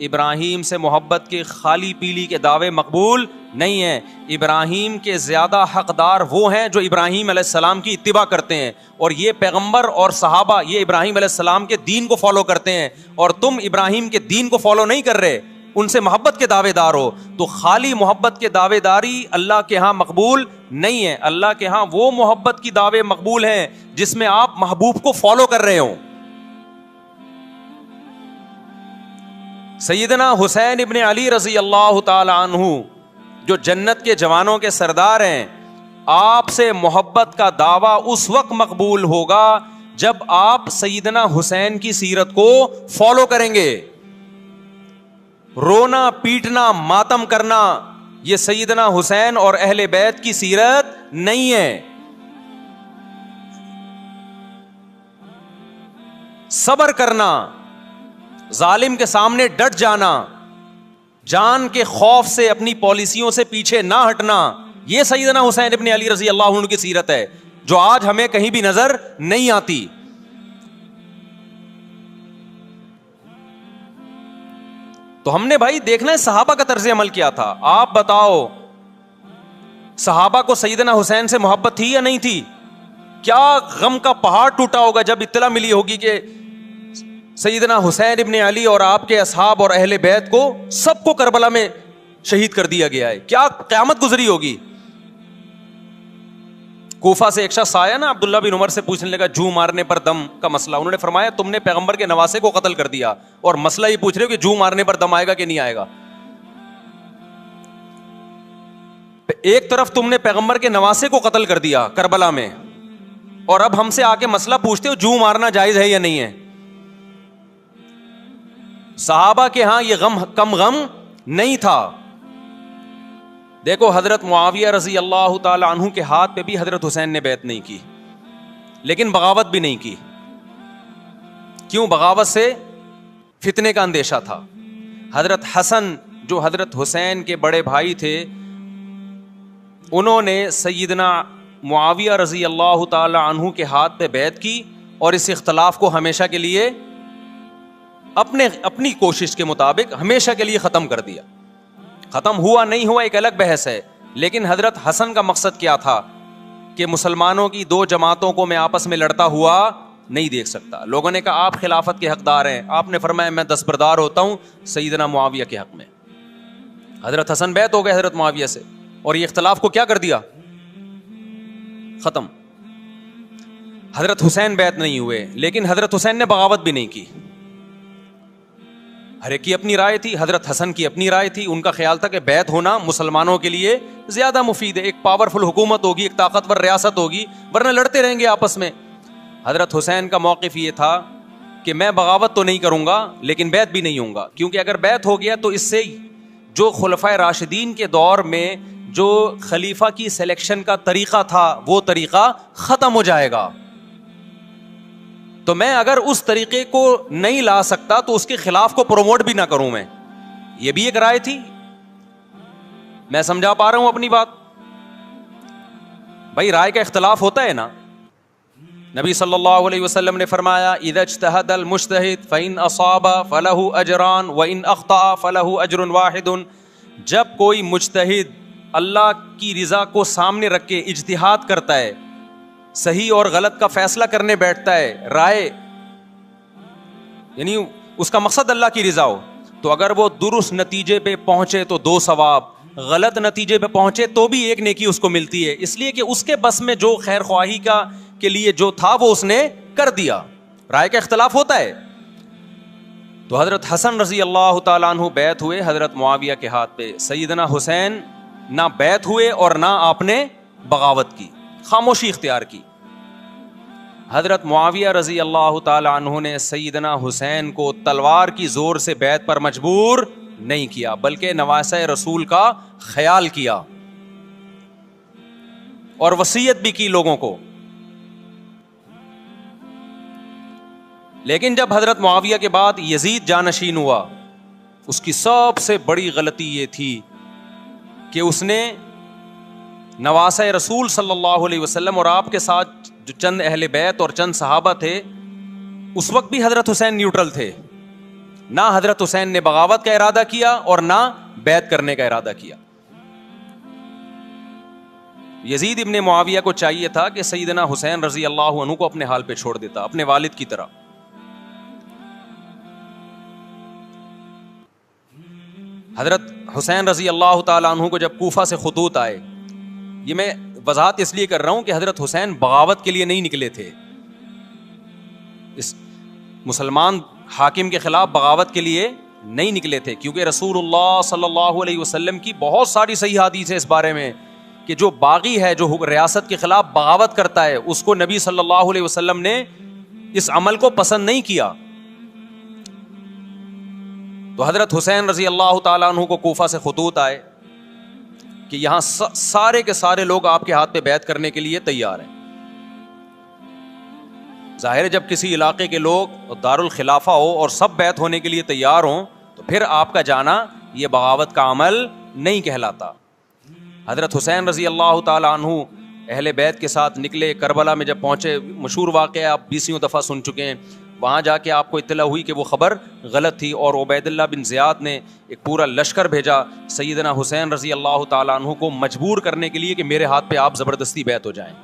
ابراہیم سے محبت کے خالی پیلی کے دعوے مقبول نہیں ہیں. ابراہیم کے زیادہ حقدار وہ ہیں جو ابراہیم علیہ السلام کی اتباع کرتے ہیں, اور یہ پیغمبر اور صحابہ یہ ابراہیم علیہ السلام کے دین کو فالو کرتے ہیں, اور تم ابراہیم کے دین کو فالو نہیں کر رہے, ان سے محبت کے دعوے دار ہو. تو خالی محبت کے دعوے داری اللہ کے ہاں مقبول نہیں ہے. اللہ کے ہاں وہ محبت کی دعوے مقبول ہیں جس میں آپ محبوب کو فالو کر رہے ہوں. سیدنا حسین ابن علی رضی اللہ تعالی عنہ جو جنت کے جوانوں کے سردار ہیں, آپ سے محبت کا دعویٰ اس وقت مقبول ہوگا جب آپ سیدنا حسین کی سیرت کو فالو کریں گے. رونا پیٹنا ماتم کرنا یہ سیدنا حسین اور اہل بیت کی سیرت نہیں ہے. صبر کرنا, ظالم کے سامنے ڈٹ جانا, جان کے خوف سے اپنی پالیسیوں سے پیچھے نہ ہٹنا, یہ سیدنا حسین ابن علی رضی اللہ عنہ کی سیرت ہے جو آج ہمیں کہیں بھی نظر نہیں آتی. تو ہم نے بھائی دیکھنا ہے صحابہ کا طرز عمل کیا تھا. آپ بتاؤ صحابہ کو سیدنا حسین سے محبت تھی یا نہیں تھی؟ کیا غم کا پہاڑ ٹوٹا ہوگا جب اطلاع ملی ہوگی کہ سیدنا حسین ابن علی اور آپ کے اصحاب اور اہل بیت کو سب کو کربلا میں شہید کر دیا گیا ہے. کیا قیامت گزری ہوگی. کوفہ سے ایک شخص آیا نا, عبداللہ بن عمر سے پوچھنے لگا جو مارنے پر دم کا مسئلہ. انہوں نے فرمایا تم نے پیغمبر کے نواسے کو قتل کر دیا اور مسئلہ یہ پوچھ رہے ہو کہ جو مارنے پر دم آئے گا کہ نہیں آئے گا. ایک طرف تم نے پیغمبر کے نواسے کو قتل کر دیا کربلا میں, اور اب ہم سے آ کے مسئلہ پوچھتے ہو جو مارنا جائز ہے یا نہیں ہے. صحابہ کے ہاں یہ غم کم غم نہیں تھا. دیکھو حضرت معاویہ رضی اللہ تعالی عنہ کے ہاتھ پہ بھی حضرت حسین نے بیعت نہیں کی, لیکن بغاوت بھی نہیں کی. کیوں؟ بغاوت سے فتنے کا اندیشہ تھا. حضرت حسن جو حضرت حسین کے بڑے بھائی تھے, انہوں نے سیدنا معاویہ رضی اللہ تعالی عنہ کے ہاتھ پہ بیعت کی اور اس اختلاف کو ہمیشہ کے لیے اپنی کوشش کے مطابق ہمیشہ کے لیے ختم کر دیا. ختم ہوا نہیں ہوا ایک الگ بحث ہے, لیکن حضرت حسن کا مقصد کیا تھا کہ مسلمانوں کی دو جماعتوں کو میں آپس میں لڑتا ہوا نہیں دیکھ سکتا. لوگوں نے کہا آپ خلافت کے حقدار ہیں, آپ نے فرمایا میں دستبردار ہوتا ہوں سیدنا معاویہ کے حق میں. حضرت حسن بیعت ہو گئے حضرت معاویہ سے, اور یہ اختلاف کو کیا کر دیا؟ ختم. حضرت حسین بیعت نہیں ہوئے, لیکن حضرت حسین نے بغاوت بھی نہیں کی. ہر ایک کی اپنی رائے تھی, حضرت حسن کی اپنی رائے تھی. ان کا خیال تھا کہ بیعت ہونا مسلمانوں کے لیے زیادہ مفید ہے, ایک پاورفل حکومت ہوگی, ایک طاقتور ریاست ہوگی, ورنہ لڑتے رہیں گے آپس میں. حضرت حسین کا موقف یہ تھا کہ میں بغاوت تو نہیں کروں گا لیکن بیعت بھی نہیں ہوں گا, کیونکہ اگر بیعت ہو گیا تو اس سے جو خلفائے راشدین کے دور میں جو خلیفہ کی سلیکشن کا طریقہ تھا وہ طریقہ ختم ہو جائے گا. تو میں اگر اس طریقے کو نہیں لا سکتا تو اس کے خلاف کو پروموٹ بھی نہ کروں میں. یہ بھی ایک رائے تھی. میں سمجھا پا رہا ہوں اپنی بات؟ بھائی رائے کا اختلاف ہوتا ہے نا. نبی صلی اللہ علیہ وسلم نے فرمایا اذا اجتہد المجتہد فإن اصاب فلہ اجران وإن اخطأ فلہ اجر واحد. جب کوئی مجتہد اللہ کی رضا کو سامنے رکھ کے اجتہاد کرتا ہے, صحیح اور غلط کا فیصلہ کرنے بیٹھتا ہے, رائے یعنی اس کا مقصد اللہ کی رضا ہو, تو اگر وہ درست نتیجے پہ پہنچے تو 2 ثواب, غلط نتیجے پہ پہنچے تو بھی 1 نیکی اس کو ملتی ہے, اس لیے کہ اس کے بس میں جو خیر خواہی کا کے لیے جو تھا وہ اس نے کر دیا. رائے کا اختلاف ہوتا ہے. تو حضرت حسن رضی اللہ تعالیٰ عنہ بیعت ہوئے حضرت معاویہ کے ہاتھ پہ. سیدنا حسین نہ بیعت ہوئے اور نہ آپ نے بغاوت کی, خاموشی اختیار کی. حضرت معاویہ رضی اللہ تعالی عنہ نے سیدنا حسین کو تلوار کی زور سے بیعت پر مجبور نہیں کیا, بلکہ نواسہ رسول کا خیال کیا اور وصیت بھی کی لوگوں کو. لیکن جب حضرت معاویہ کے بعد یزید جانشین ہوا, اس کی سب سے بڑی غلطی یہ تھی کہ اس نے نواسہ رسول صلی اللہ علیہ وسلم اور آپ کے ساتھ جو چند اہل بیت اور چند صحابہ تھے, اس وقت بھی حضرت حسین نیوٹرل تھے, نہ حضرت حسین نے بغاوت کا ارادہ کیا اور نہ بیعت کرنے کا ارادہ کیا. یزید ابن معاویہ کو چاہیے تھا کہ سیدنا حسین رضی اللہ عنہ کو اپنے حال پہ چھوڑ دیتا, اپنے والد کی طرح. حضرت حسین رضی اللہ تعالیٰ عنہ کو جب کوفہ سے خطوط آئے, یہ میں وضاحت اس لیے کر رہا ہوں کہ حضرت حسین بغاوت کے لیے نہیں نکلے تھے, اس مسلمان حاکم کے خلاف بغاوت کے لیے نہیں نکلے تھے, کیونکہ رسول اللہ صلی اللہ علیہ وسلم کی بہت ساری صحیح حدیث ہے اس بارے میں کہ جو باغی ہے, جو ریاست کے خلاف بغاوت کرتا ہے, اس کو نبی صلی اللہ علیہ وسلم نے اس عمل کو پسند نہیں کیا. تو حضرت حسین رضی اللہ تعالیٰ عنہ کو کوفہ سے خطوط آئے کہ یہاں سارے کے سارے لوگ آپ کے ہاتھ پہ بیعت کرنے کے لیے تیار ہیں. ظاہر ہے جب کسی علاقے کے لوگ دارالخلافہ ہو اور سب بیعت ہونے کے لیے تیار ہوں تو پھر آپ کا جانا یہ بغاوت کا عمل نہیں کہلاتا. حضرت حسین رضی اللہ تعالیٰ عنہ اہل بیت کے ساتھ نکلے. کربلا میں جب پہنچے, مشہور واقعہ آپ 20 دفعہ سن چکے ہیں, وہاں جا کے آپ کو اطلاع ہوئی کہ وہ خبر غلط تھی اور عبید اللہ بن زیاد نے ایک پورا لشکر بھیجا سیدنا حسین رضی اللہ تعالیٰ عنہ کو مجبور کرنے کے لیے کہ میرے ہاتھ پہ آپ زبردستی بیعت ہو جائیں.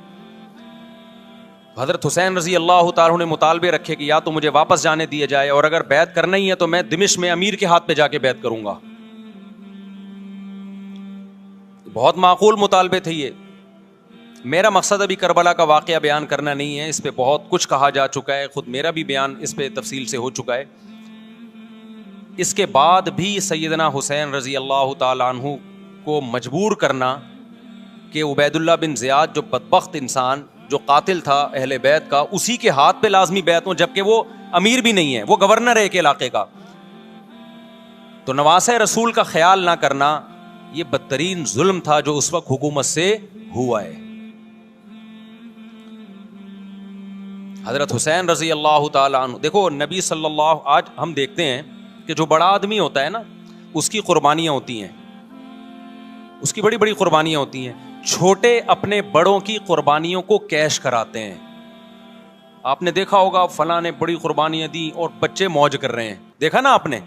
حضرت حسین رضی اللہ تعالیٰ عنہ نے مطالبے رکھے کہ یا تو مجھے واپس جانے دیا جائے, اور اگر بیعت کرنا ہی ہے تو میں دمشق میں امیر کے ہاتھ پہ جا کے بیعت کروں گا. بہت معقول مطالبے تھے یہ. میرا مقصد ابھی کربلا کا واقعہ بیان کرنا نہیں ہے, اس پہ بہت کچھ کہا جا چکا ہے, خود میرا بھی بیان اس پہ تفصیل سے ہو چکا ہے. اس کے بعد بھی سیدنا حسین رضی اللہ تعالیٰ عنہ کو مجبور کرنا کہ عبید اللہ بن زیاد جو بدبخت انسان, جو قاتل تھا اہل بیت کا, اسی کے ہاتھ پہ لازمی بیعت ہوں, جبکہ وہ امیر بھی نہیں ہے, وہ گورنر ہے ایک علاقے کا. تو نواسہ رسول کا خیال نہ کرنا یہ بدترین ظلم تھا جو اس وقت حکومت سے ہوا ہے. حضرت حسین رضی اللہ تعالیٰ عنہ, دیکھو نبی صلی اللہ, آج ہم دیکھتے ہیں کہ جو بڑا آدمی ہوتا ہے نا اس کی قربانیاں ہوتی ہیں, اس کی بڑی بڑی قربانیاں ہوتی ہیں. چھوٹے اپنے بڑوں کی قربانیوں کو کیش کراتے ہیں. آپ نے دیکھا ہوگا فلاں نے بڑی قربانیاں دی اور بچے موج کر رہے ہیں, دیکھا نا آپ نے.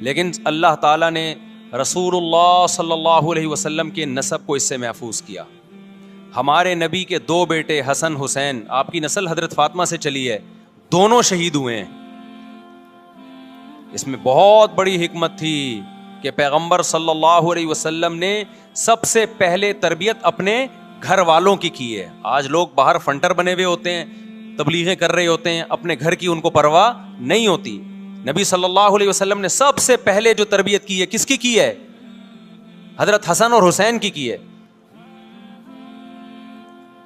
لیکن اللہ تعالیٰ نے رسول اللہ صلی اللہ علیہ وسلم کے نسب کو اس سے محفوظ کیا. ہمارے نبی کے 2 بیٹے حسن حسین, آپ کی نسل حضرت فاطمہ سے چلی ہے, دونوں شہید ہوئے ہیں. اس میں بہت بڑی حکمت تھی کہ پیغمبر صلی اللہ علیہ وسلم نے سب سے پہلے تربیت اپنے گھر والوں کی ہے. آج لوگ باہر فنٹر بنے ہوئے ہوتے ہیں, تبلیغیں کر رہے ہوتے ہیں, اپنے گھر کی ان کو پرواہ نہیں ہوتی. نبی صلی اللہ علیہ وسلم نے سب سے پہلے جو تربیت کی ہے, کس کی ہے؟ حضرت حسن اور حسین کی ہے.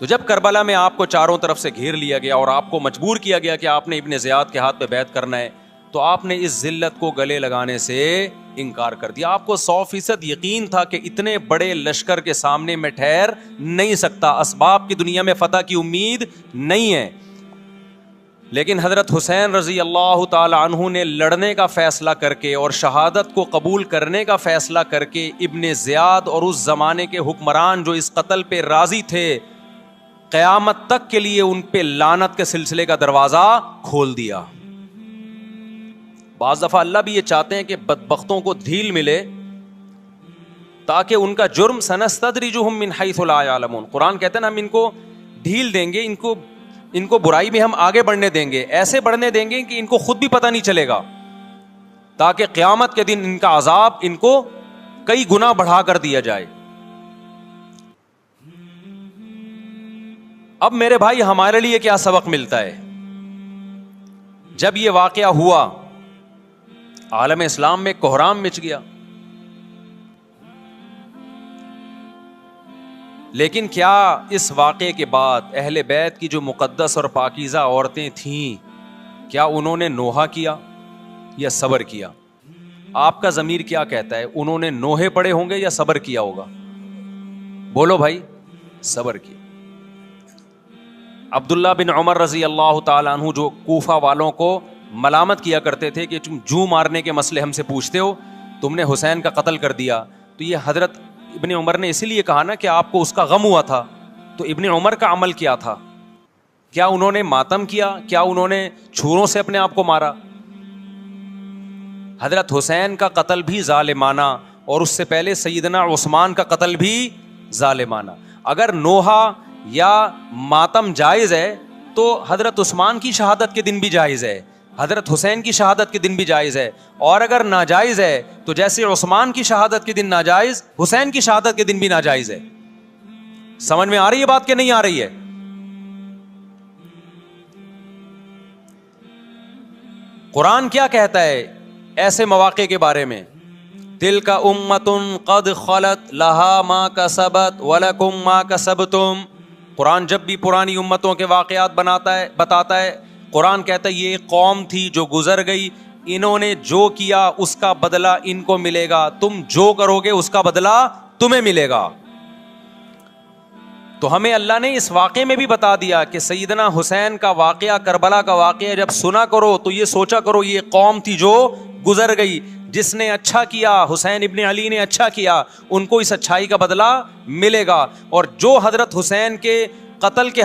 تو جب کربلا میں آپ کو چاروں طرف سے گھیر لیا گیا اور آپ کو مجبور کیا گیا کہ آپ نے ابن زیاد کے ہاتھ پہ بیعت کرنا ہے, تو آپ نے اس ذلت کو گلے لگانے سے انکار کر دیا. آپ کو 100% یقین تھا کہ اتنے بڑے لشکر کے سامنے میں ٹھہر نہیں سکتا, اسباب کی دنیا میں فتح کی امید نہیں ہے. لیکن حضرت حسین رضی اللہ تعالی عنہ نے لڑنے کا فیصلہ کر کے اور شہادت کو قبول کرنے کا فیصلہ کر کے ابن زیاد اور اس زمانے کے حکمران جو اس قتل پہ راضی تھے, قیامت تک کے لیے ان پہ لعنت کے سلسلے کا دروازہ کھول دیا. بعض دفعہ اللہ بھی یہ چاہتے ہیں کہ بدبختوں کو ڈھیل ملے تاکہ ان کا جرم سنستدرجہم من حیث لا یعلمون. قرآن کہتے ہیں نا ہم ان کو ڈھیل دیں گے, ان کو برائی میں ہم آگے بڑھنے دیں گے, ایسے بڑھنے دیں گے کہ ان کو خود بھی پتہ نہیں چلے گا, تاکہ قیامت کے دن ان کا عذاب ان کو کئی گنا بڑھا کر دیا جائے. اب میرے بھائی ہمارے لیے کیا سبق ملتا ہے؟ جب یہ واقعہ ہوا عالم اسلام میں کوہرام مچ گیا, لیکن کیا اس واقعے کے بعد اہل بیت کی جو مقدس اور پاکیزہ عورتیں تھیں, کیا انہوں نے نوحہ کیا یا صبر کیا؟ آپ کا ضمیر کیا کہتا ہے, انہوں نے نوحے پڑے ہوں گے یا صبر کیا ہوگا؟ بولو بھائی. صبر کیا. عبداللہ بن عمر رضی اللہ تعالیٰ عنہ جو کوفہ والوں کو ملامت کیا کرتے تھے کہ تم جو مارنے کے مسئلے ہم سے پوچھتے ہو, تم نے حسین کا قتل کر دیا, تو یہ حضرت ابن عمر نے اسی لیے کہا نا کہ آپ کو اس کا غم ہوا تھا. تو ابن عمر کا عمل کیا تھا؟ کیا انہوں نے ماتم کیا؟ کیا انہوں نے چھروں سے اپنے آپ کو مارا؟ حضرت حسین کا قتل بھی ظالمانہ اور اس سے پہلے سیدنا عثمان کا قتل بھی ظالمانہ. اگر نوحہ یا ماتم جائز ہے تو حضرت عثمان کی شہادت کے دن بھی جائز ہے, حضرت حسین کی شہادت کے دن بھی جائز ہے. اور اگر ناجائز ہے تو جیسے عثمان کی شہادت کے دن ناجائز, حسین کی شہادت کے دن بھی ناجائز ہے. سمجھ میں آ رہی ہے بات کہ نہیں آ رہی ہے؟ قرآن کیا کہتا ہے ایسے مواقع کے بارے میں؟ تلک امۃ قد خلت لہا ما کسبت ولکم ما کسبتم. قرآن جب بھی پرانی امتوں کے واقعات بتاتا ہے, قرآن کہتا ہے یہ قوم تھی جو گزر گئی, انہوں نے جو کیا اس کا بدلہ ان کو ملے گا, تم جو کرو گے اس کا بدلہ تمہیں ملے گا. تو ہمیں اللہ نے اس واقعے میں بھی بتا دیا کہ سیدنا حسین کا واقعہ, کربلا کا واقعہ جب سنا کرو تو یہ سوچا کرو یہ قوم تھی جو گزر گئی, جس نے اچھا کیا, حسین ابن علی نے اچھا کیا, ان کو اس اچھائی کا بدلہ ملے گا. اور جو حضرت حسین کے قتل کے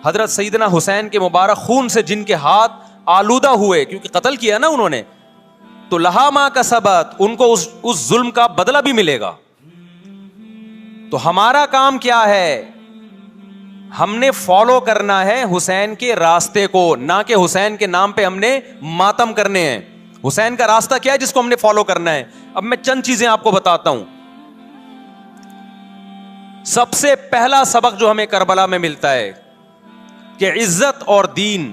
حضرت سیدنا حسین کے مبارک خون سے جن کے ہاتھ آلودہ ہوئے, کیونکہ قتل کیا نا انہوں نے, تو لہا ما کسبت, ان کو اس ظلم کا بدلہ بھی ملے گا. تو ہمارا کام کیا ہے؟ ہم نے فالو کرنا ہے حسین کے راستے کو, نہ کہ حسین کے نام پہ ہم نے ماتم کرنے ہیں. حسین کا راستہ کیا ہے جس کو ہم نے فالو کرنا ہے؟ اب میں چند چیزیں آپ کو بتاتا ہوں. سب سے پہلا سبق جو ہمیں کربلا میں ملتا ہے کہ عزت اور دین,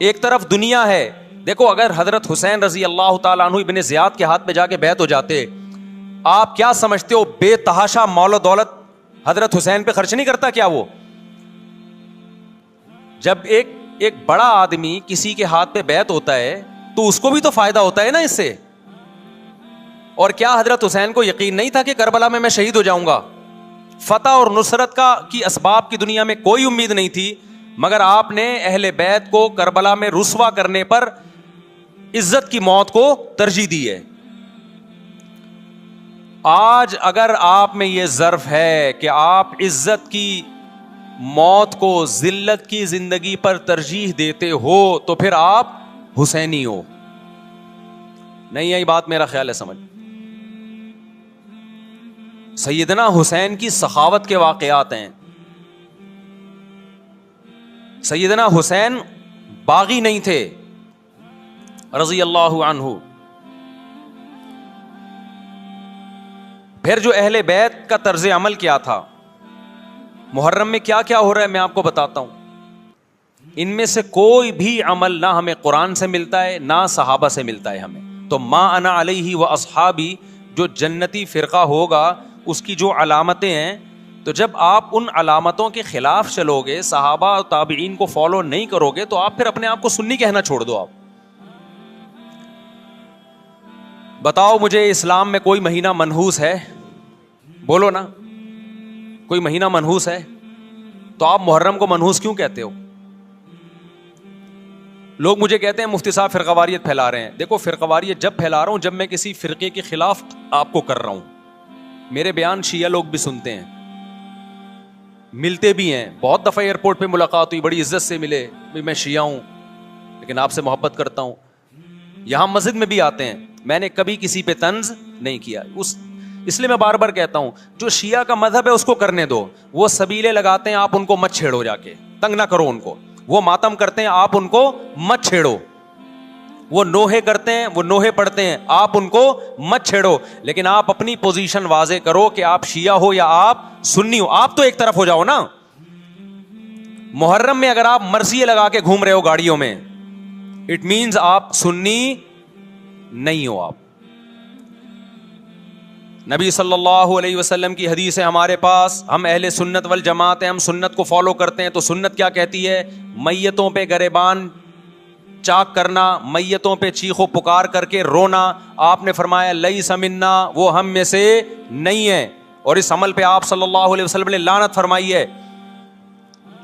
ایک طرف دنیا ہے. دیکھو اگر حضرت حسین رضی اللہ تعالیٰ عنہ ابن زیاد کے ہاتھ پہ جا کے بیعت ہو جاتے, آپ کیا سمجھتے ہو بے تحاشا مال و دولت حضرت حسین پہ خرچ نہیں کرتا کیا وہ؟ جب ایک بڑا آدمی کسی کے ہاتھ پہ بیعت ہوتا ہے تو اس کو بھی تو فائدہ ہوتا ہے نا اس سے. اور کیا حضرت حسین کو یقین نہیں تھا کہ کربلا میں شہید ہو جاؤں گا؟ فتح اور نصرت کی اسباب کی دنیا میں کوئی امید نہیں تھی, مگر آپ نے اہل بیت کو کربلا میں رسوا کرنے پر عزت کی موت کو ترجیح دی ہے. آج اگر آپ میں یہ ظرف ہے کہ آپ عزت کی موت کو ذلت کی زندگی پر ترجیح دیتے ہو تو پھر آپ حسینی ہو. نہیں آئی بات؟ میرا خیال ہے سمجھ. سیدنا حسین کی سخاوت کے واقعات ہیں. سیدنا حسین باغی نہیں تھے رضی اللہ عنہ. پھر جو اہل بیت کا طرز عمل کیا تھا, محرم میں کیا کیا ہو رہا ہے میں آپ کو بتاتا ہوں. ان میں سے کوئی بھی عمل نہ ہمیں قرآن سے ملتا ہے نہ صحابہ سے ملتا ہے ہمیں. تو ما انا علیہ و اصحابی جو جنتی فرقہ ہوگا اس کی جو علامتیں ہیں, تو جب آپ ان علامتوں کے خلاف چلو گے, صحابہ اور تابعین کو فالو نہیں کرو گے, تو آپ پھر اپنے آپ کو سنی کہنا چھوڑ دو. آپ بتاؤ مجھے اسلام میں کوئی مہینہ منحوس ہے؟ بولو نا, کوئی مہینہ منحوس ہے؟ تو آپ محرم کو منحوس کیوں کہتے ہو؟ لوگ مجھے کہتے ہیں مفتی صاحب فرقہ واریت پھیلا رہے ہیں. دیکھو فرقہ واریت جب پھیلا رہا ہوں جب میں کسی فرقے کے خلاف آپ کو کر رہا ہوں. میرے بیان شیعہ لوگ بھی سنتے ہیں, ملتے بھی ہیں. بہت دفعہ ایئرپورٹ پہ ملاقات ہوئی, بڑی عزت سے ملے, میں شیعہ ہوں لیکن آپ سے محبت کرتا ہوں. یہاں مسجد میں بھی آتے ہیں, میں نے کبھی کسی پہ طنز نہیں کیا. اس لیے میں بار بار کہتا ہوں جو شیعہ کا مذہب ہے اس کو کرنے دو. وہ سبیلے لگاتے ہیں, آپ ان کو مت چھیڑو, جا کے تنگ نہ کرو ان کو. وہ ماتم کرتے ہیں, آپ ان کو مت چھیڑو. وہ نوحے کرتے ہیں, وہ نوحے پڑھتے ہیں, آپ ان کو مت چھیڑو. لیکن آپ اپنی پوزیشن واضح کرو کہ آپ شیعہ ہو یا آپ سنی ہو. آپ تو ایک طرف ہو جاؤ نا. محرم میں اگر آپ مرثیے لگا کے گھوم رہے ہو گاڑیوں میں, اٹ مینز آپ سنی نہیں ہو. آپ نبی صلی اللہ علیہ وسلم کی حدیث ہے ہمارے پاس, ہم اہل سنت والجماعت ہیں, ہم سنت کو فالو کرتے ہیں. تو سنت کیا کہتی ہے؟ میتوں پہ گریبان چاک کرنا, میتوں پہ چیخ و پکار کر کے رونا. آپ نے فرمایا لیس منا, وہ ہم میں سے نہیں ہے. اور اس عمل پہ آپ صلی اللہ علیہ وسلم نے لعنت فرمائی ہے.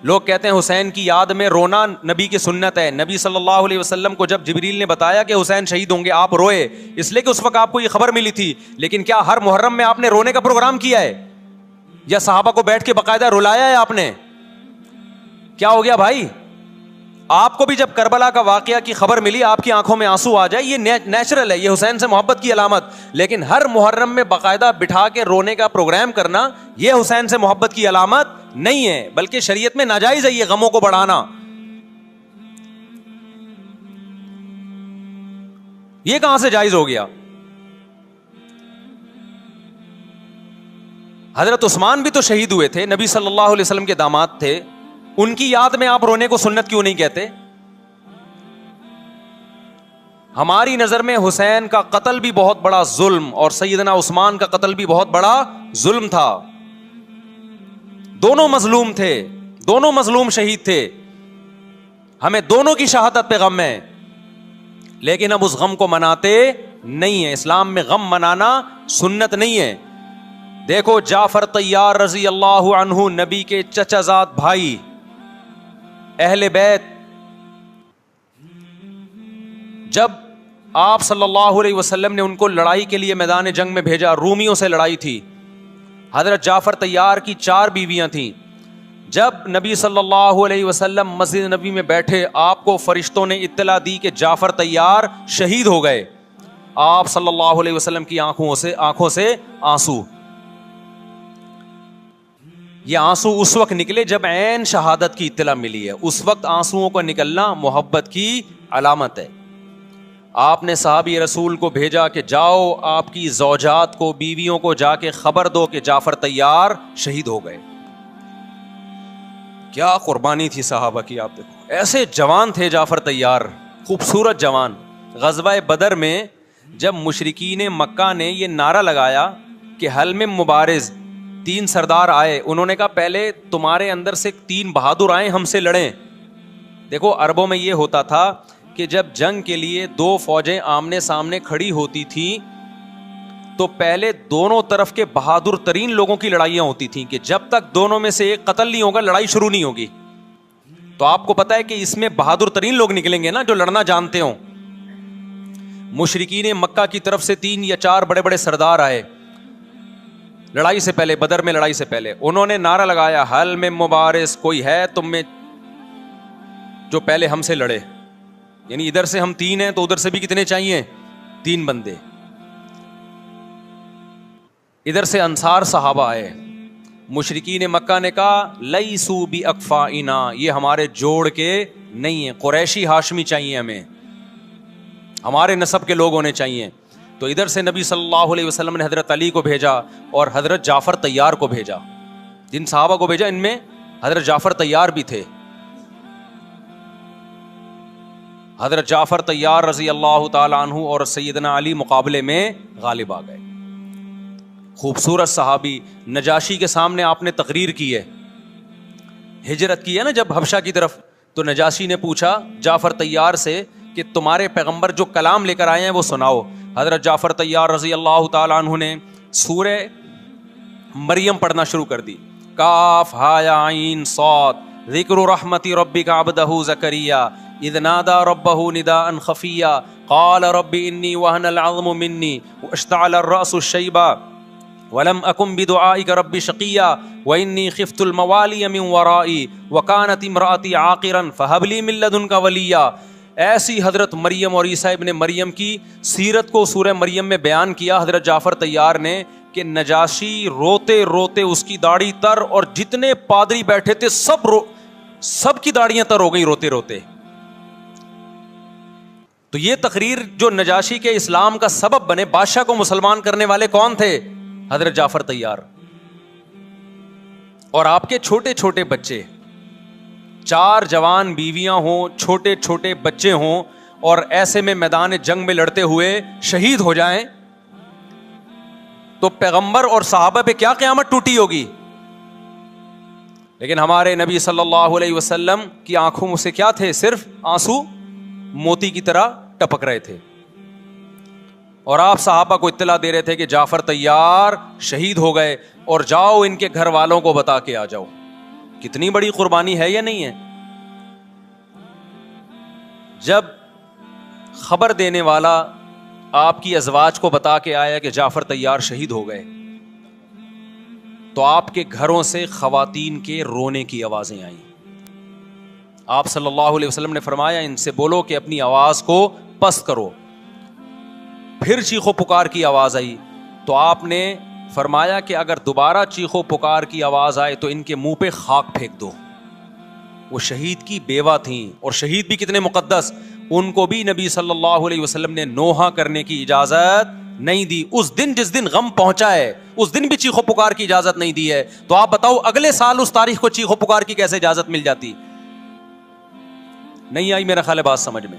لوگ کہتے ہیں حسین کی یاد میں رونا نبی کی سنت ہے. نبی صلی اللہ علیہ وسلم کو جب جبریل نے بتایا کہ حسین شہید ہوں گے, آپ روئے, اس لیے کہ اس وقت آپ کو یہ خبر ملی تھی. لیکن کیا ہر محرم میں آپ نے رونے کا پروگرام کیا ہے یا صحابہ کو بیٹھ کے باقاعدہ رلایا ہے آپ نے؟ کیا ہو گیا بھائی؟ آپ کو بھی جب کربلا کا واقعہ کی خبر ملی آپ کی آنکھوں میں آنسو آ جائے، یہ نیچرل ہے، یہ حسین سے محبت کی علامت. لیکن ہر محرم میں باقاعدہ بٹھا کے رونے کا پروگرام کرنا یہ حسین سے محبت کی علامت نہیں ہے، بلکہ شریعت میں ناجائز ہے یہ غموں کو بڑھانا. یہ کہاں سے جائز ہو گیا؟ حضرت عثمان بھی تو شہید ہوئے تھے، نبی صلی اللہ علیہ وسلم کے داماد تھے، ان کی یاد میں آپ رونے کو سنت کیوں نہیں کہتے؟ ہماری نظر میں حسین کا قتل بھی بہت بڑا ظلم اور سیدنا عثمان کا قتل بھی بہت بڑا ظلم تھا. دونوں مظلوم تھے، دونوں مظلوم شہید تھے، ہمیں دونوں کی شہادت پہ غم ہے، لیکن اب اس غم کو مناتے نہیں ہیں. اسلام میں غم منانا سنت نہیں ہے. دیکھو جعفر طیار رضی اللہ عنہ، نبی کے چچا زاد بھائی، اہل بیت، جب آپ صلی اللہ علیہ وسلم نے ان کو لڑائی کے لیے میدان جنگ میں بھیجا، رومیوں سے لڑائی تھی، حضرت جعفر طیار کی 4 بیویاں تھیں. جب نبی صلی اللہ علیہ وسلم مسجد نبی میں بیٹھے، آپ کو فرشتوں نے اطلاع دی کہ جعفر طیار شہید ہو گئے. آپ صلی اللہ علیہ وسلم کی آنکھوں سے آنسو. یہ آنسو اس وقت نکلے جب عین شہادت کی اطلاع ملی ہے، اس وقت آنسوؤں کا نکلنا محبت کی علامت ہے. آپ نے صحابی رسول کو بھیجا کہ جاؤ آپ کی زوجات کو، بیویوں کو جا کے خبر دو کہ جعفر طیار شہید ہو گئے. کیا قربانی تھی صحابہ کی، آپ دیکھو ایسے جوان تھے جعفر طیار، خوبصورت جوان. غزوہ بدر میں جب مشرکین مکہ نے یہ نعرہ لگایا کہ حل میں مبارز، 3 سردار آئے، انہوں نے کہا پہلے تمہارے اندر سے 3 بہادر آئیں ہم سے لڑیں. دیکھو عربوں میں یہ ہوتا تھا کہ جب جنگ کے لیے 2 فوجیں آمنے سامنے کھڑی ہوتی تھیں تو پہلے دونوں طرف کے بہادر ترین لوگوں کی لڑائیاں ہوتی تھیں کہ جب تک دونوں میں سے ایک قتل نہیں ہوگا لڑائی شروع نہیں ہوگی. تو آپ کو پتا ہے کہ اس میں بہادر ترین لوگ نکلیں گے نا جو لڑنا جانتے ہوں. مشرکین مکہ کی طرف سے 3 یا 4 بڑے بڑے سردار آئے لڑائی سے پہلے، بدر میں لڑائی سے پہلے. انہوں نے نعرہ لگایا حل میں مبارز، کوئی ہے تم میں جو پہلے ہم سے لڑے. یعنی ادھر سے ہم 3 ہیں تو ادھر سے بھی کتنے چاہیے؟ 3 بندے. ادھر سے انصار صحابہ آئے. مشرکین مکہ نے کہا لیسو بی اکفائنا، یہ ہمارے جوڑ کے نہیں ہیں، قریشی ہاشمی چاہیے ہمیں، ہمارے نسب کے لوگ ہونے چاہیے. تو ادھر سے نبی صلی اللہ علیہ وسلم نے حضرت علی کو بھیجا اور حضرت جعفر طیار کو بھیجا. جن صحابہ کو بھیجا ان میں حضرت جعفر طیار بھی تھے. حضرت جعفر طیار رضی اللہ تعالی عنہ اور سیدنا علی مقابلے میں غالب آ گئے. خوبصورت صحابی، نجاشی کے سامنے آپ نے تقریر کی ہے، ہجرت کی ہے نا جب حبشہ کی طرف، تو نجاشی نے پوچھا جعفر طیار سے کہ تمہارے پیغمبر جو کلام لے کر آئے ہیں وہ سناؤ. حضرت جعفر طیار رضی اللہ تعالی عنہ نے سورہ مریم پڑھنا شروع کر دی. کاف ہا یا عین صاد ذکر رحمت ربک عبدہ زکریا اذ نادى ربه نداء خفيا قال رب اني وهن العظم مني واشتعل الراس شيبا ولم اكن بدعائك رب شقيا واني خفت الموالي من ورائي وكانت امراتي عاقرا فهب لي من لدنك وليا. ایسی حضرت مریم اور عیسیٰ ابن مریم کی سیرت کو سورہ مریم میں بیان کیا حضرت جعفر طیار نے کہ نجاشی روتے روتے اس کی داڑھی تر اور جتنے پادری بیٹھے تھے سب کی داڑیاں تر ہو گئی روتے روتے. تو یہ تقریر جو نجاشی کے اسلام کا سبب بنے، بادشاہ کو مسلمان کرنے والے کون تھے؟ حضرت جعفر طیار. اور آپ کے چھوٹے چھوٹے بچے، 4 جوان بیویاں ہوں، چھوٹے چھوٹے بچے ہوں، اور ایسے میں میدان جنگ میں لڑتے ہوئے شہید ہو جائیں تو پیغمبر اور صحابہ پہ کیا قیامت ٹوٹی ہوگی. لیکن ہمارے نبی صلی اللہ علیہ وسلم کی آنکھوں سے کیا تھے؟ صرف آنسو موتی کی طرح ٹپک رہے تھے. اور آپ صحابہ کو اطلاع دے رہے تھے کہ جعفر طیار شہید ہو گئے اور جاؤ ان کے گھر والوں کو بتا کے آ جاؤ. کتنی بڑی قربانی ہے یا نہیں ہے؟ جب خبر دینے والا آپ کی ازواج کو بتا کے آیا کہ جعفر طیار شہید ہو گئے تو آپ کے گھروں سے خواتین کے رونے کی آوازیں آئیں. آپ صلی اللہ علیہ وسلم نے فرمایا ان سے بولو کہ اپنی آواز کو پست کرو. پھر چیخ و پکار کی آواز آئی تو آپ نے فرمایا کہ اگر دوبارہ چیخ و پکار کی آواز آئے تو ان کے منہ پہ خاک پھینک دو. وہ شہید کی بیوہ تھیں, اور شہید بھی کتنے مقدس, ان کو بھی نبی صلی اللہ علیہ وسلم نے نوحہ کرنے کی اجازت نہیں دی. اس دن جس دن غم پہنچا ہے اس دن بھی چیخ و پکار کی اجازت نہیں دی ہے. تو آپ بتاؤ اگلے سال اس تاریخ کو چیخ و پکار کی کیسے اجازت مل جاتی؟ نہیں آئی میرا خیال ہے بات سمجھ میں.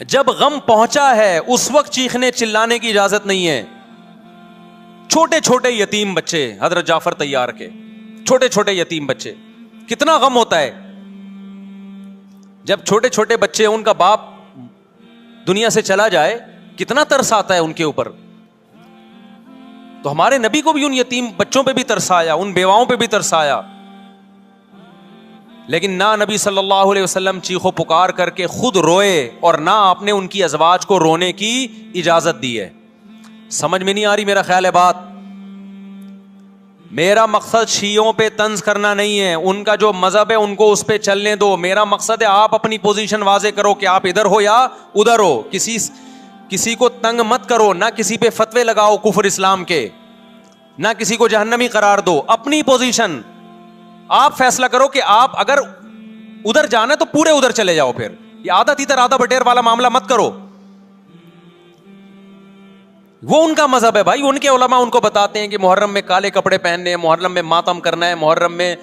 جب غم پہنچا ہے اس وقت چیخنے چلانے کی اجازت نہیں ہے. چھوٹے چھوٹے یتیم بچے, حضرت جعفر طیار کے چھوٹے چھوٹے یتیم بچے, کتنا غم ہوتا ہے جب چھوٹے چھوٹے بچے ان کا باپ دنیا سے چلا جائے, کتنا ترس آتا ہے ان کے اوپر. تو ہمارے نبی کو بھی ان یتیم بچوں پہ بھی ترس آیا, ان بیواؤں پہ بھی ترس آیا, لیکن نہ نبی صلی اللہ علیہ وسلم چیخو پکار کر کے خود روئے اور نہ آپ نے ان کی ازواج کو رونے کی اجازت دی ہے. سمجھ میں نہیں آ رہی میرا خیال ہے بات. میرا مقصد شیعوں پہ طنز کرنا نہیں ہے, ان کا جو مذہب ہے ان کو اس پہ چلنے دو. میرا مقصد ہے آپ اپنی پوزیشن واضح کرو کہ آپ ادھر ہو یا ادھر ہو. کسی کو تنگ مت کرو, نہ کسی پہ فتوے لگاؤ کفر اسلام کے, نہ کسی کو جہنمی قرار دو. اپنی پوزیشن آپ فیصلہ کرو کہ آپ اگر ادھر جانا ہے تو پورے ادھر چلے جاؤ. پھر یہ آدھا تیتر آدھا بٹیر والا معاملہ مت کرو. وہ ان کا مذہب ہے بھائی, ان کے علماء ان کو بتاتے ہیں کہ محرم میں کالے کپڑے پہننے ہیں, محرم میں ماتم کرنا ہے, محرم میں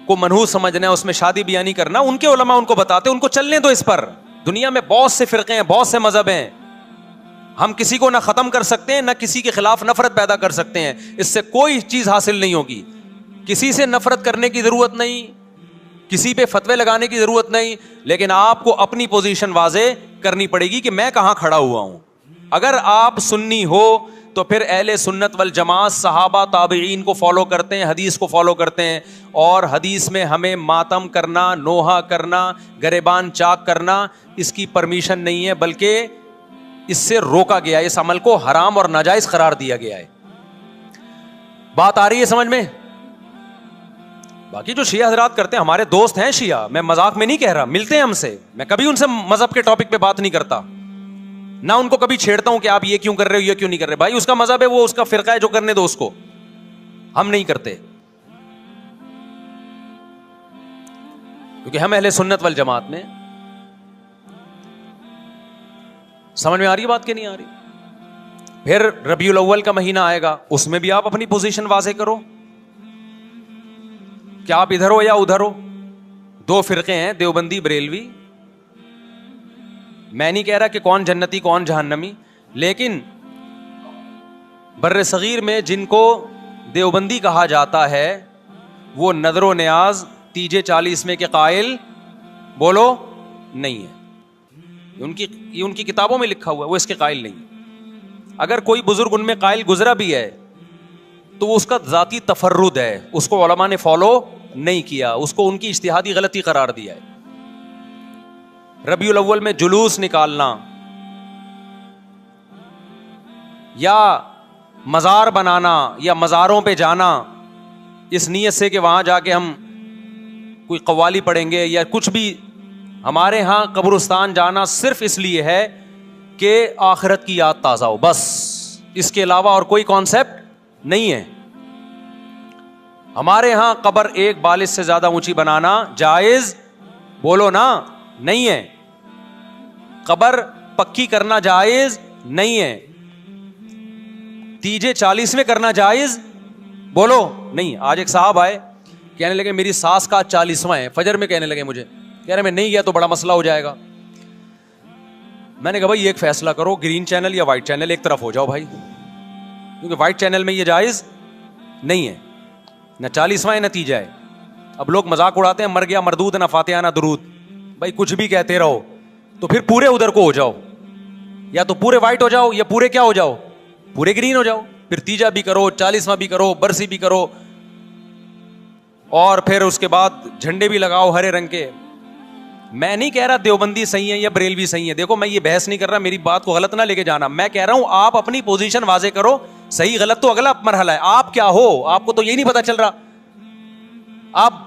کو منحوس سمجھنا ہے, اس میں شادی بیاہ نہیں کرنا. ان کے علماء ان کو بتاتے ہیں, ان کو چلنے دو اس پر. دنیا میں بہت سے فرقے ہیں, بہت سے مذہب ہیں, ہم کسی کو نہ ختم کر سکتے ہیں نہ کسی کے خلاف نفرت پیدا کر سکتے ہیں. اس سے کوئی چیز حاصل نہیں ہوگی. کسی سے نفرت کرنے کی ضرورت نہیں, کسی پہ فتوے لگانے کی ضرورت نہیں, لیکن آپ کو اپنی پوزیشن واضح کرنی پڑے گی کہ میں کہاں کھڑا ہوا ہوں. اگر آپ سنی ہو تو پھر اہل سنت والجماعت صحابہ تابعین کو فالو کرتے ہیں, حدیث کو فالو کرتے ہیں, اور حدیث میں ہمیں ماتم کرنا, نوحہ کرنا, گریبان چاک کرنا اس کی پرمیشن نہیں ہے, بلکہ اس سے روکا گیا ہے, اس عمل کو حرام اور ناجائز قرار دیا گیا ہے. بات آ رہی ہے سمجھ میں؟ باقی جو شیعہ حضرات کرتے ہیں, ہمارے دوست ہیں شیعہ, میں مذاق میں نہیں کہہ رہا, ملتے ہیں ہم سے, میں کبھی ان سے مذہب کے ٹاپک پہ بات نہیں کرتا, نہ ان کو کبھی چھیڑتا ہوں کہ آپ یہ کیوں کر رہے ہو, یہ کیوں نہیں کر رہے. بھائی اس کا مذہب ہے, وہ اس کا فرقہ ہے, جو کرنے دو اس کو, ہم نہیں کرتے, کیونکہ ہم اہل سنت والجماعت میں. سمجھ میں آ رہی بات کہ نہیں آ رہی؟ پھر ربیع الاول کا مہینہ آئے گا, اس میں بھی آپ اپنی پوزیشن واضح کرو کہ آپ ادھر ہو یا ادھر ہو. دو فرقے ہیں, دیوبندی بریلوی. میں نہیں کہہ رہا کہ کون جنتی کون جہنمی, لیکن بر صغیر میں جن کو دیوبندی کہا جاتا ہے وہ نظر و نیاز تیجے 40 میں کے قائل بولو نہیں ہے. یہ ان کی کتابوں میں لکھا ہوا ہے, وہ اس کے قائل نہیں. اگر کوئی بزرگ ان میں قائل گزرا بھی ہے تو وہ اس کا ذاتی تفرد ہے, اس کو علماء نے فالو نہیں کیا, اس کو ان کی اجتہادی غلطی قرار دیا ہے. ربیع الاول میں جلوس نکالنا یا مزار بنانا یا مزاروں پہ جانا اس نیت سے کہ وہاں جا کے ہم کوئی قوالی پڑھیں گے یا کچھ بھی, ہمارے ہاں قبرستان جانا صرف اس لیے ہے کہ آخرت کی یاد تازہ ہو, بس. اس کے علاوہ اور کوئی کانسیپٹ نہیں ہے. ہمارے ہاں قبر ایک بالش سے زیادہ اونچی بنانا جائز بولو نا نہیں ہے. قبر پکی کرنا جائز نہیں ہے. تیجے 40 کرنا جائز بولو نہیں. آج ایک صاحب آئے, کہنے لگے میری ساس کا 40واں ہے, فجر میں کہنے لگے مجھے, کہہ رہے میں نہیں گیا تو بڑا مسئلہ ہو جائے گا. میں نے کہا بھائی ایک فیصلہ کرو, گرین چینل یا وائٹ چینل, ایک طرف ہو جاؤ بھائی, کیونکہ وائٹ چینل میں یہ جائز نہیں ہے, نہ 40واں ہے نہ تیجا ہے. اب لوگ مذاق اڑاتے ہیں, مر گیا مردود نہ فاتحہ نہ درود. بھائی کچھ بھی کہتے رہو تو پھر پورے ادھر کو ہو جاؤ, یا تو پورے وائٹ ہو جاؤ یا پورے کیا ہو جاؤ, پورے گرین ہو جاؤ. پھر تیجا بھی کرو, 40واں بھی کرو, برسی بھی کرو, اور پھر اس کے بعد جھنڈے بھی لگاؤ ہرے رنگ کے. میں نہیں کہہ رہا دیوبندی صحیح ہے یا بریلوی صحیح ہے, دیکھو میں یہ بحث نہیں کر رہا, میری بات کو غلط نہ لے کے جانا. میں کہہ رہا ہوں آپ اپنی پوزیشن واضح کرو, صحیح غلط تو اگلا مرحلہ ہے. آپ کیا ہو, آپ کو تو یہی نہیں پتا چل رہا. آپ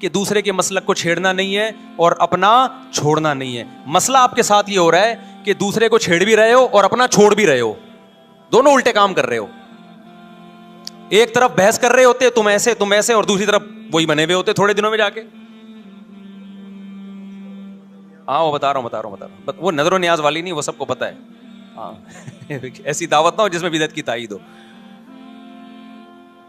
کہ دوسرے کے مسلک کو چھیڑنا نہیں ہے اور اپنا چھوڑنا نہیں ہے. مسئلہ آپ کے ساتھ یہ ہو رہا ہے کہ دوسرے کو چھیڑ بھی رہے ہو اور اپنا چھوڑ بھی رہے ہو, دونوں الٹے کام کر رہے ہو. ایک طرف بحث کر رہے ہوتے تم ایسے اور دوسری طرف وہی بنے ہوئے ہوتے تھوڑے دنوں میں جا کے. ہاں وہ بتا رہا ہوں وہ نظر و نیاز والی نہیں, وہ سب کو پتا ہے. ہاں ایسی دعوت نہ ہو جس میں بدعت کی تائید ہو.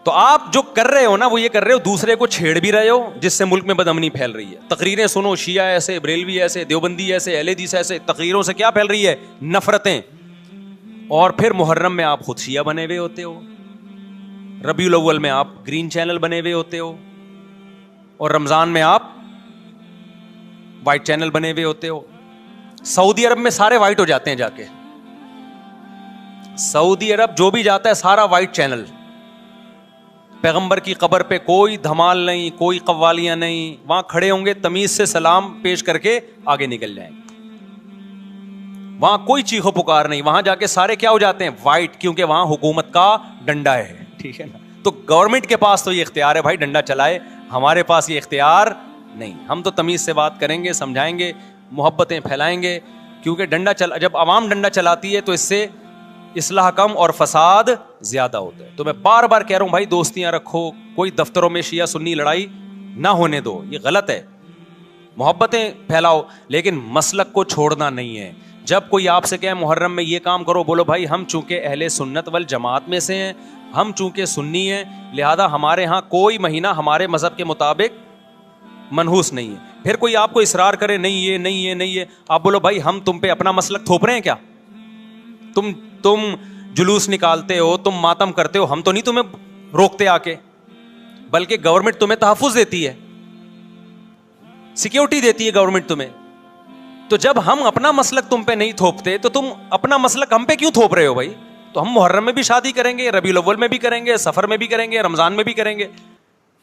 تو آپ جو کر رہے ہو نا وہ یہ کر رہے ہو, دوسرے کو چھیڑ بھی رہے ہو جس سے ملک میں بدامنی پھیل رہی ہے. تقریریں سنو, شیعہ ایسے, بریلوی ایسے, دیوبندی ایسے, اہل حدیث ایسے. تقریروں سے کیا پھیل رہی ہے؟ نفرتیں. اور پھر محرم میں آپ خود شیعہ بنے ہوئے ہوتے ہو, ربیع الاول میں آپ گرین چینل بنے ہوئے ہوتے ہو, اور رمضان میں آپ وائٹ چینل بنے ہوئے ہوتے ہو. سعودی عرب میں سارے وائٹ ہو جاتے ہیں جا کے. سعودی عرب جو بھی جاتا ہے سارا وائٹ چینل. پیغمبر کی قبر پہ کوئی دھمال نہیں, کوئی قوالیاں نہیں, وہاں کھڑے ہوں گے تمیز سے سلام پیش کر کے آگے نکل جائیں گے. وہاں کوئی چیخو پکار نہیں, وہاں جا کے سارے کیا ہو جاتے ہیں؟ وائٹ, کیونکہ وہاں حکومت کا ڈنڈا ہے. ٹھیک ہے نا. تو گورنمنٹ کے پاس تو یہ اختیار ہے بھائی ڈنڈا چلائے, ہمارے پاس یہ اختیار نہیں. ہم تو تمیز سے بات کریں گے, سمجھائیں گے, محبتیں پھیلائیں گے, کیونکہ جب عوام ڈنڈا چلاتی ہے تو اس سے اصلاح کم اور فساد زیادہ ہوتا ہے. تو میں بار بار کہہ رہا ہوں بھائی دوستیاں رکھو, کوئی دفتروں میں شیعہ سنی لڑائی نہ ہونے دو, یہ غلط ہے. محبتیں پھیلاؤ لیکن مسلک کو چھوڑنا نہیں ہے. جب کوئی آپ سے کہے محرم میں یہ کام کرو, بولو بھائی ہم چونکہ اہل سنت والجماعت میں سے ہیں, ہم چونکہ سنی ہیں, لہذا ہمارے ہاں کوئی مہینہ ہمارے مذہب کے مطابق منحوس نہیں ہے. پھر کوئی آپ کو اصرار کرے نہیں ہے, آپ بولو بھائی ہم تم پہ اپنا مسلک تھوپ رہے ہیں کیا؟ تم جلوس نکالتے ہو, تم ماتم کرتے ہو, ہم تو نہیں تمہیں روکتے آ کے, بلکہ گورنمنٹ تمہیں تحفظ دیتی ہے, سیکیورٹی دیتی ہے گورنمنٹ تمہیں. تو جب ہم اپنا مسلک تم پہ نہیں تھوپتے تو تم اپنا مسلک ہم پہ کیوں تھوپ رہے ہو بھائی؟ تو ہم محرم میں بھی شادی کریں گے, ربیع الاول میں بھی کریں گے, سفر میں بھی کریں گے, رمضان میں بھی کریں گے.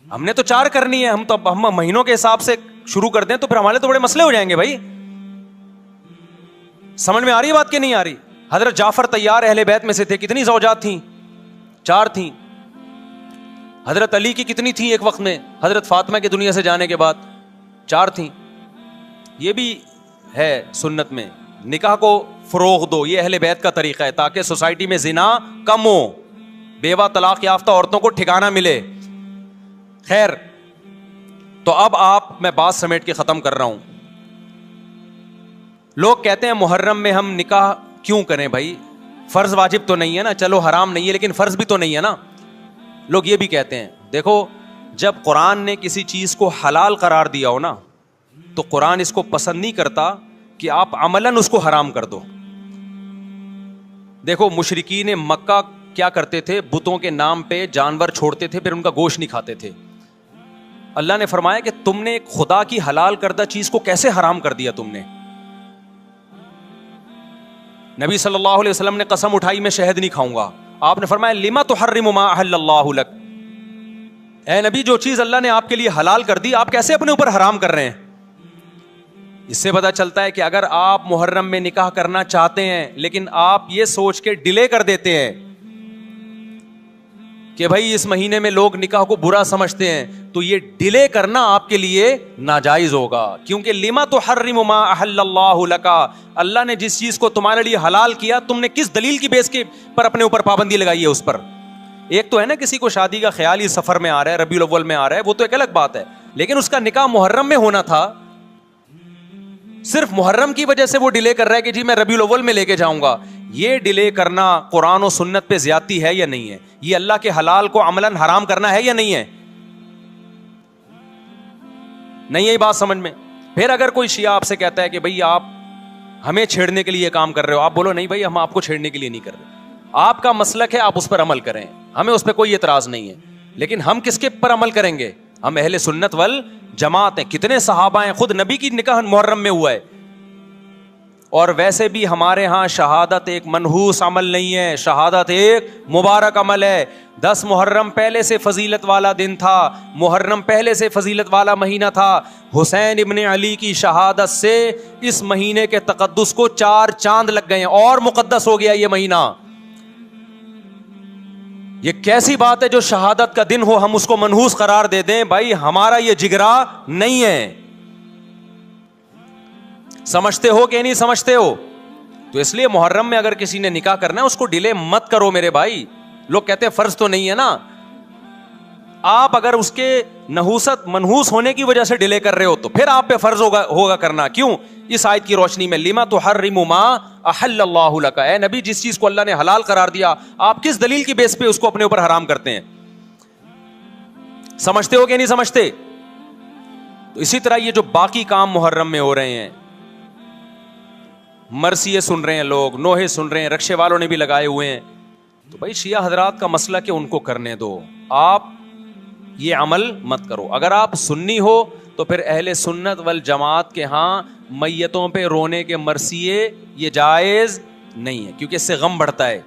ہم نے تو 4 کرنی ہے. ہم مہینوں کے حساب سے شروع کر دیں تو پھر ہمارے تو بڑے مسئلے ہو جائیں گے بھائی. سمجھ میں آ رہی ہے بات کہ نہیں آ رہی؟ حضرت جعفر طیار اہل بیت میں سے تھے, کتنی زوجات تھیں؟ 4 تھیں. حضرت علی کی کتنی تھیں ایک وقت میں؟ حضرت فاطمہ کے دنیا سے جانے کے بعد 4 تھیں. یہ بھی ہے سنت میں, نکاح کو فروغ دو, یہ اہل بیت کا طریقہ ہے تاکہ سوسائٹی میں زنا کم ہو, بیوہ طلاق یافتہ عورتوں کو ٹھکانہ ملے. خیر, تو اب میں بات سمیٹ کے ختم کر رہا ہوں. لوگ کہتے ہیں محرم میں ہم نکاح کیوں کریں بھائی, فرض واجب تو نہیں ہے نا, چلو حرام نہیں ہے لیکن فرض بھی تو نہیں ہے نا. لوگ یہ بھی کہتے ہیں, دیکھو جب قرآن نے کسی چیز کو حلال قرار دیا ہو نا تو قرآن اس کو پسند نہیں کرتا کہ آپ عملاً اس کو حرام کر دو. دیکھو مشرکین مکہ کیا کرتے تھے, بتوں کے نام پہ جانور چھوڑتے تھے, پھر ان کا گوشت نہیں کھاتے تھے. اللہ نے فرمایا کہ تم نے ایک خدا کی حلال کردہ چیز کو کیسے حرام کر دیا تم نے. نبی صلی اللہ علیہ وسلم نے قسم اٹھائی میں شہد نہیں کھاؤں گا. آپ نے فرمایا لما تحرم ما احل اللہ لک, اے نبی جو چیز اللہ نے آپ کے لیے حلال کر دی آپ کیسے اپنے اوپر حرام کر رہے ہیں. اس سے پتہ چلتا ہے کہ اگر آپ محرم میں نکاح کرنا چاہتے ہیں لیکن آپ یہ سوچ کے ڈیلے کر دیتے ہیں کہ بھائی اس مہینے میں لوگ نکاح کو برا سمجھتے ہیں, تو یہ ڈیلے کرنا آپ کے لیے ناجائز ہوگا. کیونکہ لما تحرم ما احل اللہ لک, اللہ نے جس چیز کو تمہارے لیے حلال کیا تم نے کس دلیل کی بیس کے پر اپنے اوپر پابندی لگائی ہے اس پر. ایک تو ہے نا کسی کو شادی کا خیال ہی سفر میں آ رہا ہے, ربیع الاول میں آ رہا ہے, وہ تو ایک الگ بات ہے, لیکن اس کا نکاح محرم میں ہونا تھا. صرف محرم کی وجہ سے وہ ڈیلے کر رہا ہے کہ جی میں ربیع الاول میں لے کے جاؤں گا. یہ ڈیلے کرنا قرآن و سنت پہ زیادتی ہے یا نہیں ہے؟ یہ اللہ کے حلال کو عملاً حرام کرنا ہے یا نہیں ہے؟ نہیں ہے بات سمجھ میں. پھر اگر کوئی شیعہ آپ سے کہتا ہے کہ بھئی آپ ہمیں چھیڑنے کے لیے کام کر رہے ہو, آپ بولو نہیں بھائی ہم آپ کو چھیڑنے کے لیے نہیں کر رہے, آپ کا مسلک ہے, آپ اس پر عمل کریں, ہمیں اس پہ کوئی اعتراض نہیں ہے. لیکن ہم کس کے پر عمل کریں گے؟ ہم اہل سنت والجماعت ہیں. کتنے صحابہ ہیں, خود نبی کی نکاح محرم میں ہوا ہے. اور ویسے بھی ہمارے ہاں شہادت ایک منحوس عمل نہیں ہے, شہادت ایک مبارک عمل ہے. 10 محرم پہلے سے فضیلت والا دن تھا, محرم پہلے سے فضیلت والا مہینہ تھا. حسین ابن علی کی شہادت سے اس مہینے کے تقدس کو 4 چاند لگ گئے ہیں اور مقدس ہو گیا یہ مہینہ. یہ کیسی بات ہے جو شہادت کا دن ہو ہم اس کو منحوس قرار دے دیں؟ بھائی ہمارا یہ جگرا نہیں ہے. سمجھتے ہو کہ نہیں سمجھتے ہو؟ تو اس لیے محرم میں اگر کسی نے نکاح کرنا ہے اس کو ڈیلے مت کرو میرے بھائی. لوگ کہتے ہیں فرض تو نہیں ہے نا. آپ اگر اس کے نحوست منحوس ہونے کی وجہ سے ڈیلے کر رہے ہو تو پھر آپ پہ فرض ہوگا کرنا. کیوں؟ اس آیت کی روشنی میں لما تحرم ما احل اللہ لک. اے نبی جس چیز کو اللہ نے حلال قرار دیا آپ کس دلیل کی بیس پہ اس کو اپنے اوپر حرام کرتے ہیں؟ سمجھتے ہو کہ نہیں سمجھتے؟ تو اسی طرح یہ جو باقی کام محرم میں ہو رہے ہیں، مرثیے سن رہے ہیں لوگ، نوحے سن رہے ہیں، رکشے والوں نے بھی لگائے ہوئے ہیں، تو بھائی شیعہ حضرات کا مسئلہ کہ ان کو کرنے دو، آپ یہ عمل مت کرو. اگر آپ سنی ہو تو پھر اہل سنت والجماعت کے ہاں میتوں پہ رونے کے مرثیے یہ جائز نہیں ہے، کیونکہ اس سے غم بڑھتا ہے.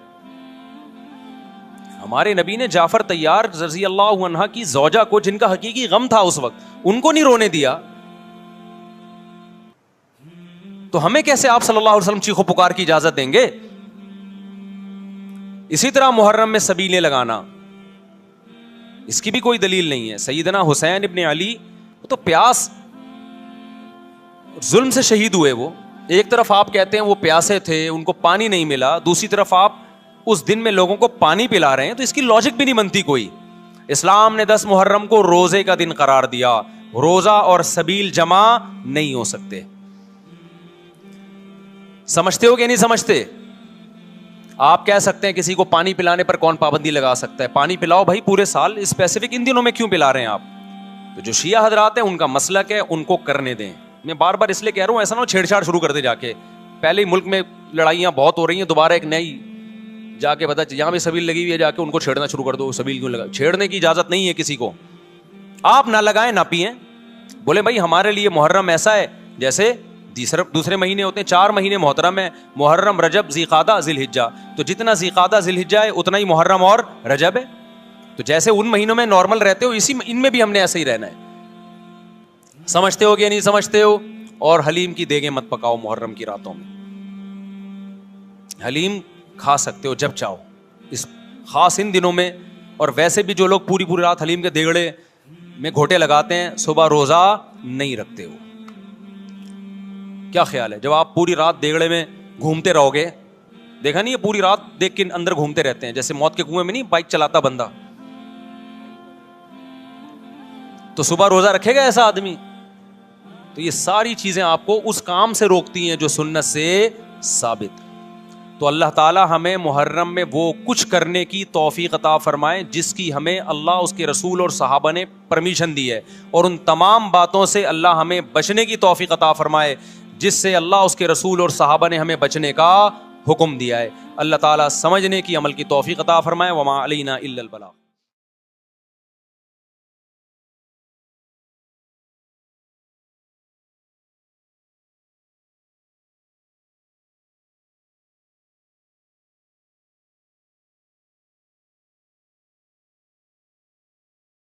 ہمارے نبی نے جعفر طیار رضی اللہ عنہ کی زوجہ کو، جن کا حقیقی غم تھا اس وقت، ان کو نہیں رونے دیا. تو ہمیں کیسے آپ صلی اللہ علیہ وسلم چیخو پکار کی اجازت دیں گے؟ اسی طرح محرم میں سبیلیں لگانا، اس کی بھی کوئی دلیل نہیں ہے. سیدنا حسین ابن علی وہ تو پیاس ظلم سے شہید ہوئے. وہ ایک طرف آپ کہتے ہیں وہ پیاسے تھے، ان کو پانی نہیں ملا، دوسری طرف آپ اس دن میں لوگوں کو پانی پلا رہے ہیں، تو اس کی لاجک بھی نہیں بنتی کوئی. اسلام نے 10 محرم کو روزے کا دن قرار دیا. روزہ اور سبیل جمع نہیں ہو سکتے. سمجھتے ہو کہ نہیں سمجھتے؟ آپ کہہ سکتے ہیں کسی کو پانی پلانے پر کون پابندی لگا سکتا ہے؟ پانی پلاؤ بھائی پورے سال، اسپیسیفک ان دنوں میں کیوں پلا رہے ہیں آپ؟ تو جو شیعہ حضرات ہیں ان کا مسلک ہے، ان کو کرنے دیں. میں بار بار اس لیے کہہ رہا ہوں ایسا نہ ہو چھیڑ چھاڑ شروع کر دے جا کے. پہلے ہی ملک میں لڑائیاں بہت ہو رہی ہیں، دوبارہ ایک نئی جا کے بتا یہاں بھی سبیل لگی ہوئی ہے، جا کے ان کو چھیڑنا شروع کر دو. سبیل کیوں لگا؟ چھیڑنے کی اجازت نہیں ہے کسی کو. آپ نہ لگائیں نہ پئیں. بولے بھائی ہمارے لیے محرم ایسا ہے جیسے دوسرے مہینے ہوتے ہیں. 4 مہینے محترم ہے، محرم، رجب، ذی قعدہ، ذی الحجہ. تو جتنا ذی قعدہ ذی الحجہ ہے اتنا ہی محرم اور رجب ہے. تو جیسے ان مہینوں میں نارمل رہتے ہو ان میں بھی ہم نے ایسے ہی رہنا ہے. سمجھتے ہو کہ نہیں سمجھتے ہو؟ اور حلیم کی دیگیں مت پکاؤ محرم کی راتوں میں. حلیم کھا سکتے ہو جب چاہو، اس خاص ان دنوں میں. اور ویسے بھی جو لوگ پوری رات حلیم کے دیگڑے میں گھوٹے لگاتے ہیں صبح روزہ نہیں رکھتے ہو. کیا خیال ہے؟ جب آپ پوری رات دیگڑے میں گھومتے رہو گے، دیکھا نہیں یہ پوری رات دیکھ کے اندر گھومتے رہتے ہیں جیسے موت کے کنویں میں نہیں بائک چلاتا بندہ، تو صبح روزہ رکھے گا ایسا آدمی؟ تو یہ ساری چیزیں آپ کو اس کام سے روکتی ہیں جو سنت سے ثابت. تو اللہ تعالی ہمیں محرم میں وہ کچھ کرنے کی توفیق عطا فرمائے جس کی ہمیں اللہ، اس کے رسول اور صحابہ نے پرمیشن دی ہے، اور ان تمام باتوں سے اللہ ہمیں بچنے کی توفیق عطا فرمائے جس سے اللہ، اس کے رسول اور صحابہ نے ہمیں بچنے کا حکم دیا ہے. اللہ تعالیٰ سمجھنے کی، عمل کی توفیق عطا فرمائے. وما علینا الا البلاغ.